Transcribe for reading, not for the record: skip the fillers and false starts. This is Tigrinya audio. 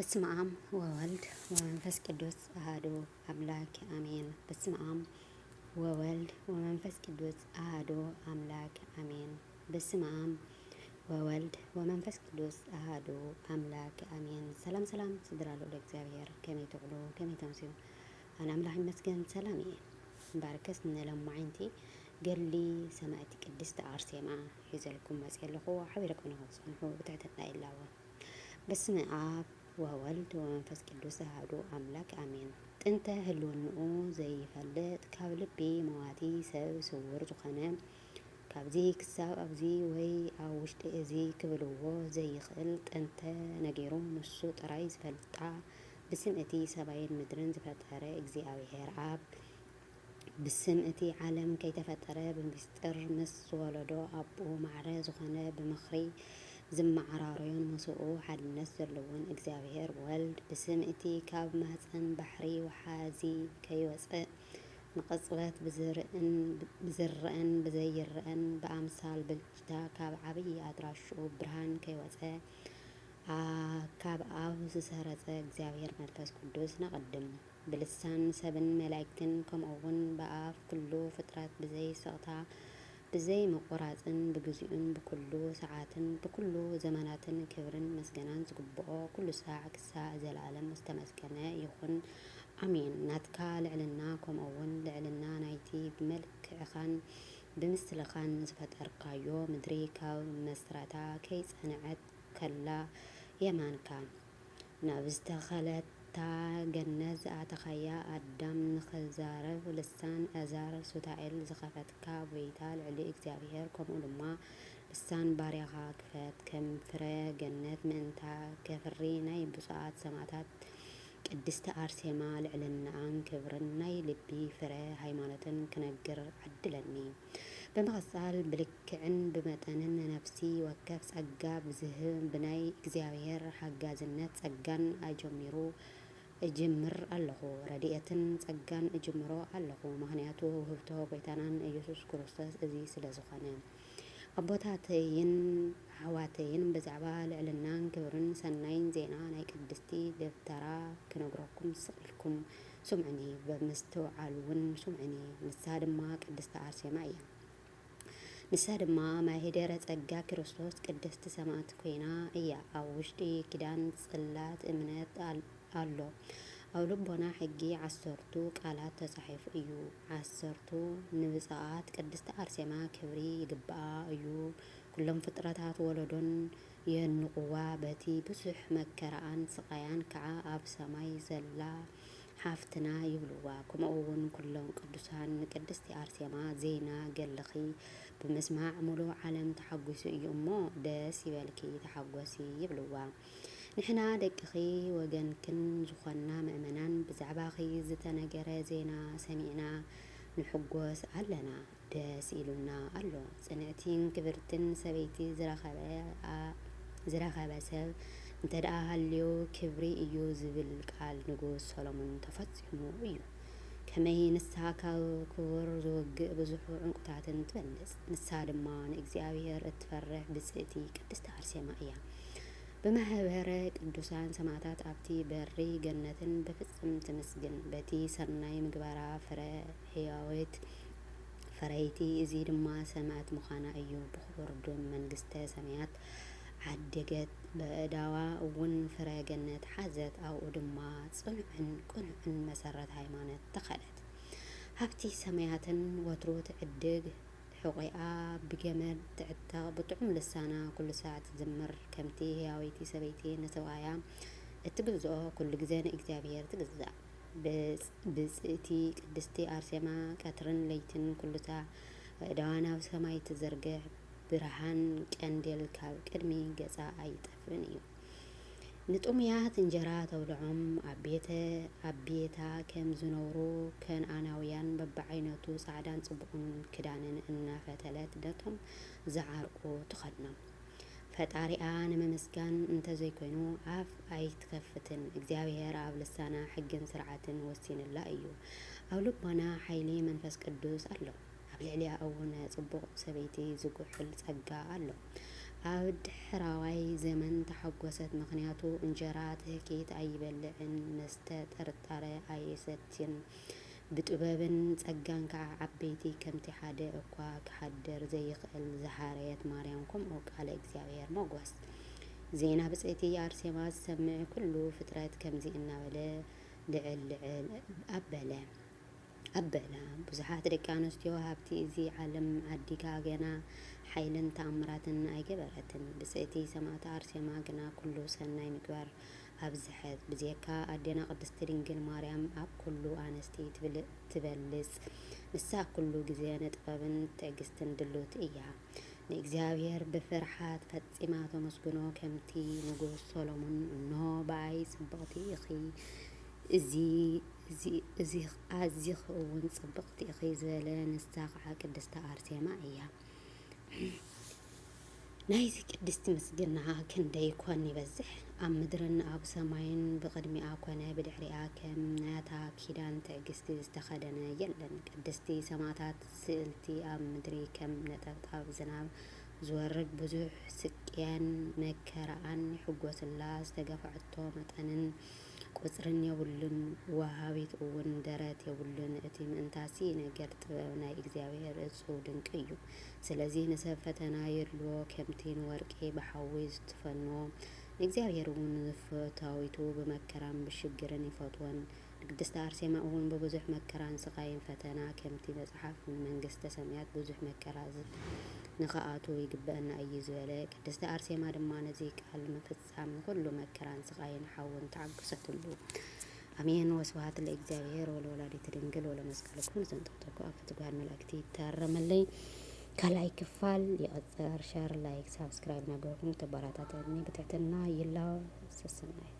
በስመ አብ ወወልድ ወመንፈስ ቅዱስ አሐዱ አምላክ አሜን። በስመ አብ ወወልድ ወመንፈስ ቅዱስ አሐዱ አምላክ አሜን። በስመ አብ ወወልድ ወመንፈስ ቅዱስ አሐዱ አምላክ አሜን። ሰላም ሰላም ስድራሎ ለእግዚአብሔር ከመይ ትዕሉ ከመይ ተምስዩ አነ አምላክ ይመስገን ሰላም እየ ባርከስ ንለማዓንቲ ገሊ ሰማዕቲ ቅድስት አርሴማ ሒዘልኩም መጽለኹ ሓቢረኩም ንኽትጸንሑ ብትሕትና ኢላወ። በስመ አብ ወወልድ ወመንፈስ ቅዱስ አሐዱ አምላክ አሜን። ጥንተ ህልውንኡ ዘይፈልጥ ካብ ልቢ መዋቲ ሰብ ስውር ዝኾነ ካብዚ ክሳብ ኣብዚ ወይ ኣብ ውሽጢ እዚ ክብልዎ ዘይኽእል ጥንተ ነጊሩ ንሱ ጥራይ ዝፈልጣ ብስም እቲ ሰማይን ምድርን ዝፈጠረ እግዚኣብሔር አብ ብስም እቲ ዓለም ከይተፈጠረ ብምስጢር ምስ ወለዶ አቦ ማዕረ ዝኾነ ብምኽሪ ዝመዓራረዮን ምስኡ ሓድነት ዘለዎን እግዚኣብሔር ወልድ ብስም እቲ ካብ ማህፀን ባሕሪ ወሓዚ ከይወፅእ ንቕፅበት ብዝርአን ብዘይርአን ብኣምሳል ብልጭታ ካብ ዓብይ ኣድራሽኡ ብርሃን ከይወፀ ካብ ኣብ ዝሰረፀ እግዚኣብሔር መንፈስ ቅዱስ ነቐድም ብልሳን ሰብን መላእክትን ከምኡውን ብኣፍ ኩሉ ፍጥረት ብዘይ ስቕታ ብዘይ መቆራፅን ብግዚኡን ብኩሉ ሰዓትን ብኩሉ ዘመናትን ክብርን መስገናን ዝግብኦ ኩሉ ሳዕ ክሳዕ ዘለዓለም ዝተመስገነ ይኹን ኣሜን። ናትካ ልዕልና ከምኡውን ልዕልና ናይቲ ብመልክዕኻን ብምስልኻን ዝፈጠርካዮ ምድሪ ካብ መስረታ ከይጸንዐት ከላ የማንካ ናብ ዝተኸለታ ገነት ዝኣተኻያ ኣዳም ንኽዛረብ ልሳን ኣዛር ሱታኤል ዝኸፈትካ ጎይታ ልዕሊ እግዚኣብሔር ከምኡ ድማ ልሳን ባርያኻ ክፈት ከም ፍረ ገነት ምእንታ ከፍሪ ናይ ብፁዓት ሰማዕታት ቅድስቲ አርሴማ ልዕልናን ክብርን ናይ ልቢ ፍረ ሃይማኖትን ክነግር ዓድለኒ። ብምቕጻል ብልክዕን ብመጠንን ነፍሲ ወከፍ ጸጋ ብዝህብ ብናይ እግዚኣብሔር ሓጋዝነት ጸጋን እጅምር ኣለኹ ረድኤትን ጸጋን እጅምሮ ኣለኹ። ምክንያቱ ውህብቶ ጎይታናን ኢየሱስ ክርስቶስ እዚ ስለ ዝኾነ ኣቦታተይን ኣሕዋተይን ብዛዕባ ልዕልናን ክብርን ሰናይን ዜና ናይ ቅድስቲ ደብተራ ክነግረኩም ስኢልኩም ስምዑኒ ብምስትውዓል እውን ስምዑኒ። ንሳ ድማ ቅድስቲ አርሴማ እያ። ንሳ ድማ ማህደረ ጸጋ ክርስቶስ ቅድስቲ ሰማዕቲ ኮይና እያ። ኣብ ውሽጢ ኪዳን ጽላት እምነት ኣሎ። ኣብ ልቦና ሕጊ 10ቱ ቃላት ተጻሒፉ እዩ። 10ቱ ንብፅዓት ቅድስቲ አርሴማ ክብሪ ይግብኣ እዩ። ኩሎም ፍጥረታት ወለዶን የንቁዋ በቲ ብዙሕ መከራኣን ስቃያን ከዓ ኣብ ሰማይ ዘላ ሓፍትና ይብልዋ። ከምኡውን ኩሎም ቅዱሳን ንቅድስቲ አርሴማ ዜና ገለኺ ብምስማዕ ሙሉእ ዓለም ተሓጒሱ እዩ እሞ ደስ ይበልኪ ተሓጐሲ ይብልዋ። ንሕና ደቅኺ ወገንክን ዝኾና ምእመናን ብዛዕባኺ ዝተነገረ ዜና ሰሚዕና ንሕጐስ ኣለና፣ ደስ ኢሉና ኣሎ። ጽንዕትን ክብርትን ሰበይቲ ዝረኸበ ሰብ እንተደኣ ሃልዮ ክብሪ እዩ ዝብል ቃል ንጉስ ሰሎሞን ተፈጺሙ እዩ። ከመይ ንሳ ካብ ክቡር ዝወግእ ብዙሕ ዕንቁታትን ትበልጽ። ንሳ ድማ ንእግዚኣብሔር እትፈርሕ ብጽእቲ ቅድስቲ አርሴማ እያ። ብማህበረ ቅዱሳን ሰማዕታት ኣብቲ በሪ ገነትን ብፍጽም ትምስግን በቲ ሰናይ ምግባራ ፍረ ሕያዊት ፈረይቲ እዚ ድማ ሰማዕት ምዃና እዩ። ብኽቡር ዶም መንግስተ ሰማያት ዓደገት በእዳዋ እውን ፍረ ገነት ሓዘት። ኣብኡ ድማ ጽኑዕን ቁኑዕን መሰረት ሃይማኖት ተኸለት። ሃብቲ ሰማያትን ወትሩ ትዕድግ ሕቑኣ ብገመድ ትዕተቕ ብጥዑም ልሳና ኩሉ ሰዓት ትዝምር ከምቲ ህያወይቲ ሰበይቲ ነሰብኣያ እትግዝኦ ኩሉ ግዜ ንእግዚኣብሔር ትግዛእ። ብጽእቲ ቅድስቲ አርሴማ ቀትርን ለይትን ኩሉ ሰዓት ኣእዳዋ ናብ ሰማይ ትዘርግሕ ብርሃን ቀንዴል ካብ ቅድሚ ገጻ ኣይጠፍእን እዩ። ንጡምያት እንጀራ ተብልዖም ኣቤታ ከም ዝነብሩ ከነኣናውያን በብዓይነቱ ጻዕዳን ጽቡቕን ክዳንን እናፈተለት ነቶም ዝዓርቁ ትኸድኖም። ፈጣሪኣ ንምምስጋን እንተዘይኮይኑ ኣፍ ኣይትከፍትን። እግዚኣብሔር ኣብ ልሳና ሕግን ስርዓትን ወሲንላ እዩ። ኣብ ልቦና ሓይሊ መንፈስ ቅዱስ ኣሎ። ኣብ ልዕሊኣ እውን ጽቡቕ ሰበይቲ ዝጉሕል ጸጋ ኣሎ። ኣብ ድሕራዋይ ዘመን ተሓጐሰት። ምክንያቱ እንጀራ ትሕኪት ኣይበልዕን መስተ ጥርጣረ ኣይሰትን ብጥበብን ጸጋን ከዓ ዓበይቲ ከምቲ ሓደ እኳ ክሓድር ዘይኽእል ዝሓረየት ማርያም ከምኡ ቃለ እግዚአብሔር መጓስ ዜና ብጽእቲ ኣርሴማ ዝሰምዕ ኩሉ ፍጥረት ከምዚ እናበለ ልዕል ልዕል ኣበላ ብዙሓት ደቂ ኣንስትዮ ሃብቲ እዚ ዓለም ዓዲጋ ገና ሓይልን ተኣምራትን ኣይገበረትን። ብጽእቲ ሰማዕቲ ኣርሴማ ግና ኩሉ ሰናይ ምግባር ኣብዝሐት። ብዜካ ኣዴና ቅድስቲ ድንግል ማርያም ኣብ ኩሉ ኣንስቲ ትበልጽ። ንሳ ኩሉ ግዜ ንጥበብን ትዕግስትን ድልውቲ እያ። ንእግዚአብሔር ብፍርሃት ፈጺማ ተመስግኖ ከምቲ ንጉስ ሰሎሞን እንሆ በኣይ ጽብቕቲ ኢኺ ኣዚኽ እውን ጽብቕቲ ኢኺ ዝበለ ንሳ ከዓ ቅድስቲ ኣርሴማ እያ። ናይዚ ቅድስቲ ምስግና ክንደይ ኮን ይበዝሕ። ኣብ ምድርን ኣብ ሰማይን ብቅድሚኣ ኮነ ብድሕሪኣ ከም ናታ ኪዳን ትዕግስቲ ዝተኸደነ የለን። ቅድስቲ ሰማዕታት ስእልቲ ኣብ ምድሪ ከም ነጠብጣብ ዝናብ ዝወርድ ብዙሕ ስቅያን መከራኣን ይሕጐስላ። ዝተገፍዐቶ መጠንን ቁጽርን የብሉን ወሃቢት እውን ደረት የብሉን። እቲ ምእንታሲ ነገር ጥበብ ናይ እግዚአብሔር እጹብ ድንቂ እዩ። ስለዚ ንሰብ ፈተና የድልዎ ከምቲ ንወርቂ ብሓዊ ዝትፈንዎ እግዚአብሔር እውን ዝፈታዊቱ ብመከራን ብሽግርን ይፈትወን። ንቅድስቲ ኣርሴማ እውን ብብዙሕ መከራን ስቃይን ፈተና ከምቲ መጽሓፍ ንመንግስተ ሰማያት ብዙሕ መከራ ንኽኣቱ ይግበአና እዩ ዝበለ። ቅድስቲ ኣርሴማ ድማ ነዚ ቃል ምፍጻም ንኩሉ መከራን ስቃይን ሓውን ተዓገሰትሉ። አሜን። ወስብሐት ለእግዚአብሔር ወለወላዲቱ ድንግል ወለመስቀሉ ክቡር ዘንጠብጠብኩ ኣብ ፍትጓን መላእክቲ ይታረመለይ። ካልኣይ ክፋል ይቕፅር። ሸር ላይክ ሳብስክራይብ ነገርኩም ተበራታተኒ ብትሕትና ይላው ሰሰናይ